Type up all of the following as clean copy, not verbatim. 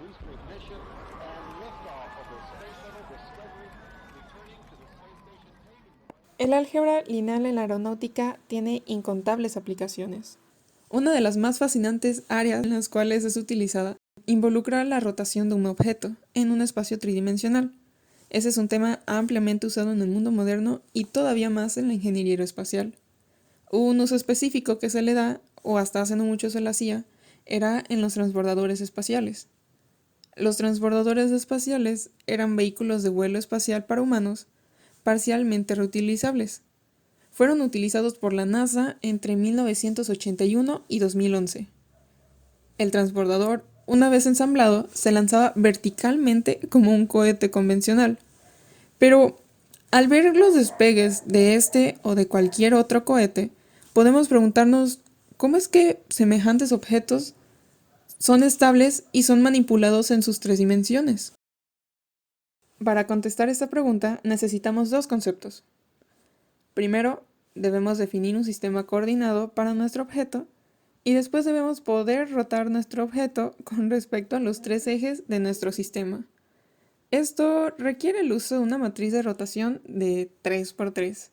booster ignition and liftoff of the Space Shuttle Discovery, returning to the space station, paving the way. El álgebra lineal en la aeronáutica tiene incontables aplicaciones. Una de las más fascinantes áreas en las cuales es utilizada involucra la rotación de un objeto en un espacio tridimensional. Ese es un tema ampliamente usado en el mundo moderno y todavía más en la ingeniería aeroespacial. Un uso específico que se le da, o hasta hace no mucho se le hacía, era en los transbordadores espaciales. Los transbordadores espaciales eran vehículos de vuelo espacial para humanos parcialmente reutilizables. Fueron utilizados por la NASA entre 1981 y 2011. El transbordador, una vez ensamblado, se lanzaba verticalmente como un cohete convencional. Pero al ver los despegues de este o de cualquier otro cohete, podemos preguntarnos cómo es que semejantes objetos son estables y son manipulados en sus tres dimensiones. Para contestar esta pregunta necesitamos dos conceptos. Primero, debemos definir un sistema coordinado para nuestro objeto y después debemos poder rotar nuestro objeto con respecto a los tres ejes de nuestro sistema. Esto requiere el uso de una matriz de rotación de 3×3.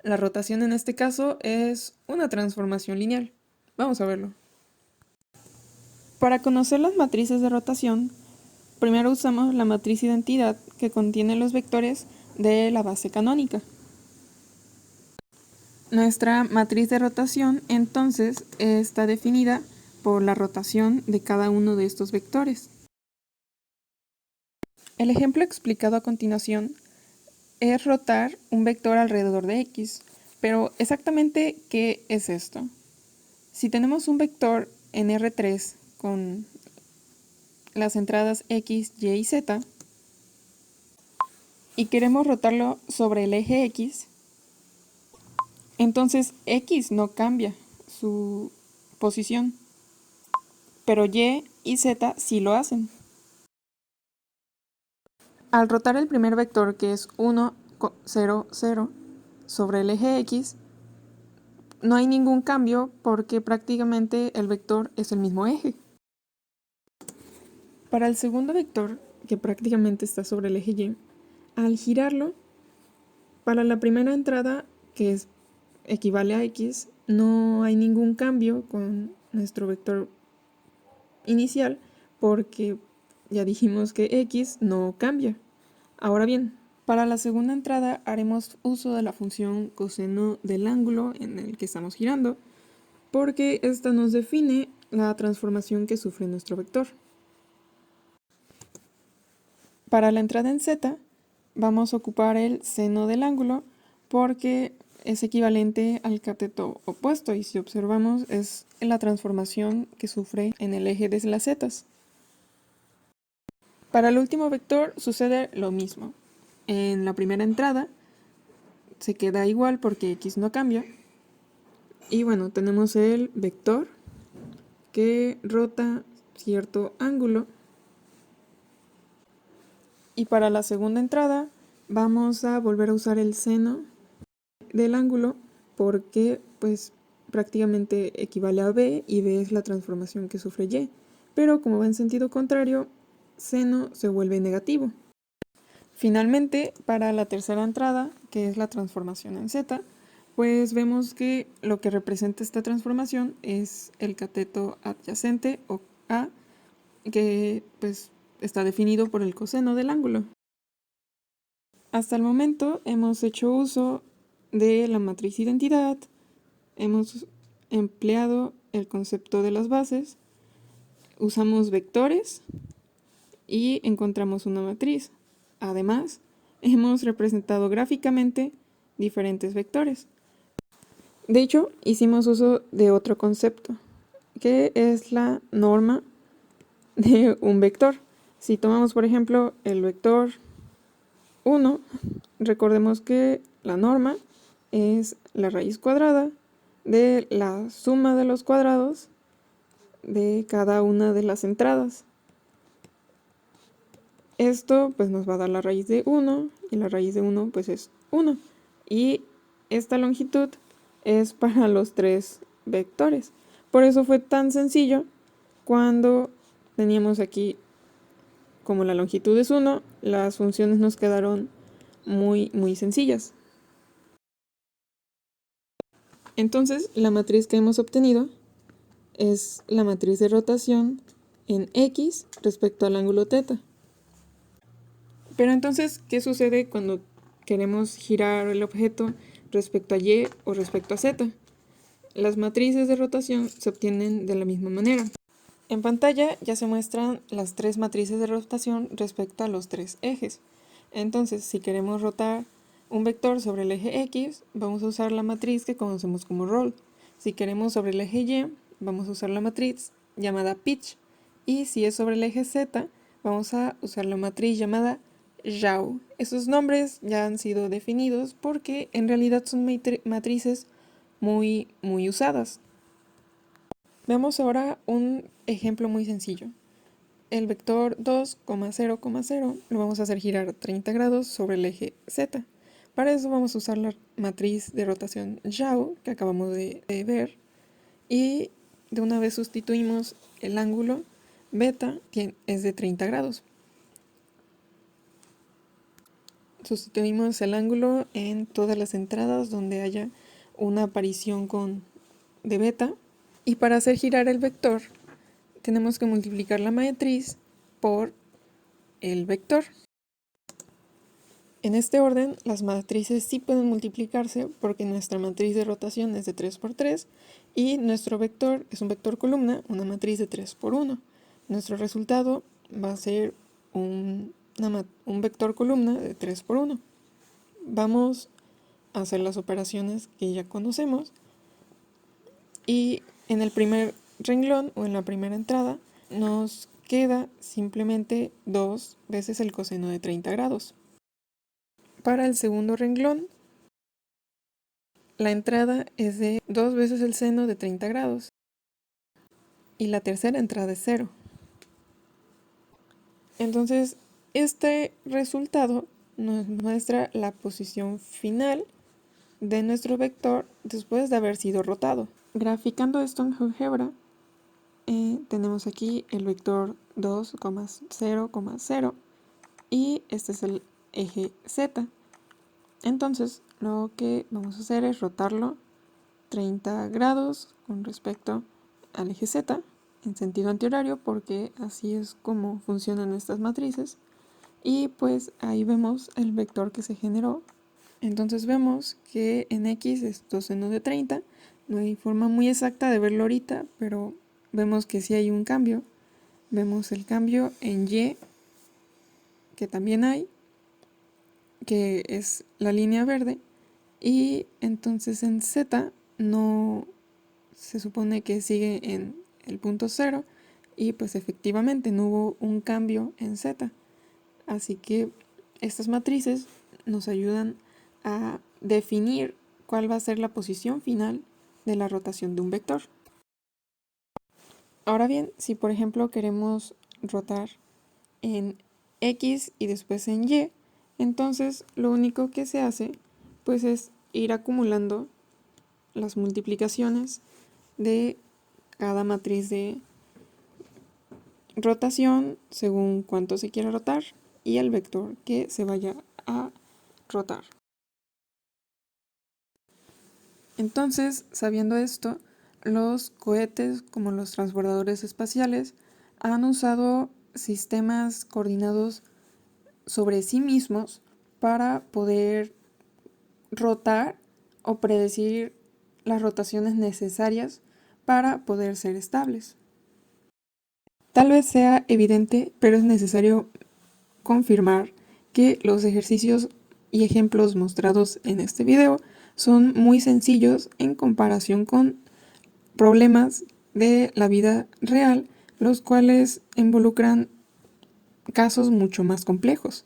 La rotación en este caso es una transformación lineal. Vamos a verlo. Para conocer las matrices de rotación, primero usamos la matriz identidad que contiene los vectores de la base canónica. Nuestra matriz de rotación entonces está definida por la rotación de cada uno de estos vectores. El ejemplo explicado a continuación es rotar un vector alrededor de x, pero exactamente ¿qué es esto? Si tenemos un vector en R3 con las entradas x, y y z y queremos rotarlo sobre el eje x, entonces x no cambia su posición, pero y y z sí lo hacen. Al rotar el primer vector, que es 1, 0, 0, sobre el eje x, no hay ningún cambio porque prácticamente el vector es el mismo eje. Para el segundo vector, que prácticamente está sobre el eje y, al girarlo, para la primera entrada, que equivale a x, no hay ningún cambio con nuestro vector inicial porque ya dijimos que x no cambia. Ahora bien, para la segunda entrada haremos uso de la función coseno del ángulo en el que estamos girando, porque esta nos define la transformación que sufre nuestro vector. Para la entrada en z, vamos a ocupar el seno del ángulo porque es equivalente al cateto opuesto y si observamos es la transformación que sufre en el eje de las zetas. Para el último vector sucede lo mismo. En la primera entrada se queda igual porque x no cambia. Y bueno, tenemos el vector que rota cierto ángulo. Y para la segunda entrada vamos a volver a usar el seno del ángulo porque pues prácticamente equivale a b y b es la transformación que sufre y. Pero como va en sentido contrario, seno se vuelve negativo. Finalmente, para la tercera entrada, que es la transformación en z, pues vemos que lo que representa esta transformación es el cateto adyacente o a, que pues está definido por el coseno del ángulo. Hasta el momento hemos hecho uso de la matriz identidad, hemos empleado el concepto de las bases, usamos vectores y encontramos una matriz. Además, hemos representado gráficamente diferentes vectores. De hecho, hicimos uso de otro concepto, que es la norma de un vector. Si tomamos, por ejemplo, el vector 1, recordemos que la norma es la raíz cuadrada de la suma de los cuadrados de cada una de las entradas. Esto pues nos va a dar la raíz de 1 y la raíz de 1 pues es 1. Y esta longitud es para los tres vectores. Por eso fue tan sencillo cuando teníamos aquí como la longitud es 1, las funciones nos quedaron muy sencillas. Entonces, la matriz que hemos obtenido es la matriz de rotación en X respecto al ángulo θ. Pero entonces, ¿qué sucede cuando queremos girar el objeto respecto a Y o respecto a Z? Las matrices de rotación se obtienen de la misma manera. En pantalla ya se muestran las tres matrices de rotación respecto a los tres ejes. Entonces, si queremos rotar un vector sobre el eje X, vamos a usar la matriz que conocemos como roll. Si queremos sobre el eje Y, vamos a usar la matriz llamada pitch. Y si es sobre el eje Z, vamos a usar la matriz llamada yaw. Esos nombres ya han sido definidos porque en realidad son matrices muy usadas. Veamos ahora un ejemplo muy sencillo. El vector 2, 0, 0 lo vamos a hacer girar 30 grados sobre el eje Z. Para eso vamos a usar la matriz de rotación yaw que acabamos de ver y de una vez sustituimos el ángulo beta, que es de 30 grados. Sustituimos el ángulo en todas las entradas donde haya una aparición de beta. Y para hacer girar el vector, tenemos que multiplicar la matriz por el vector. En este orden, las matrices sí pueden multiplicarse porque nuestra matriz de rotación es de 3 por 3 y nuestro vector es un vector columna, una matriz de 3 por 1. Nuestro resultado va a ser un vector columna de 3 por 1. Vamos a hacer las operaciones que ya conocemos y en el primer renglón o en la primera entrada nos queda simplemente 2 veces el coseno de 30 grados. Para el segundo renglón, la entrada es de 2 veces el seno de 30 grados y la tercera entrada es 0. Entonces, este resultado nos muestra la posición final de nuestro vector después de haber sido rotado. Graficando esto en GeoGebra, tenemos aquí el vector 2, 0, 0 y este es el eje Z. Entonces, lo que vamos a hacer es rotarlo 30 grados con respecto al eje Z en sentido antihorario porque así es como funcionan estas matrices. Y pues ahí vemos el vector que se generó. Entonces vemos que en X es 2 seno de 30. No hay forma muy exacta de verlo ahorita, pero vemos que sí hay un cambio. Vemos el cambio en Y, que también hay, que es la línea verde. Y entonces en Z no se supone que sigue en el punto 0 y pues efectivamente no hubo un cambio en Z. Así que estas matrices nos ayudan a definir cuál va a ser la posición final de la rotación de un vector. Ahora bien, si por ejemplo queremos rotar en X y después en Y, entonces lo único que se hace pues es ir acumulando las multiplicaciones de cada matriz de rotación según cuánto se quiera rotar y el vector que se vaya a rotar. Entonces, sabiendo esto, los cohetes como los transbordadores espaciales han usado sistemas coordinados sobre sí mismos para poder rotar o predecir las rotaciones necesarias para poder ser estables. Tal vez sea evidente, pero es necesario confirmar que los ejercicios y ejemplos mostrados en este video son muy sencillos en comparación con problemas de la vida real, los cuales involucran casos mucho más complejos.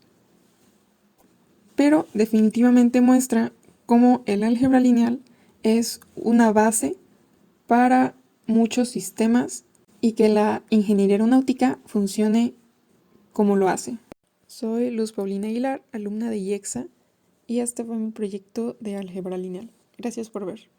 Pero definitivamente muestra cómo el álgebra lineal es una base para muchos sistemas y que la ingeniería aeronáutica funcione como lo hace. Soy Luz Paulina Aguilar, alumna de IEXA, y este fue mi proyecto de álgebra lineal. Gracias por ver.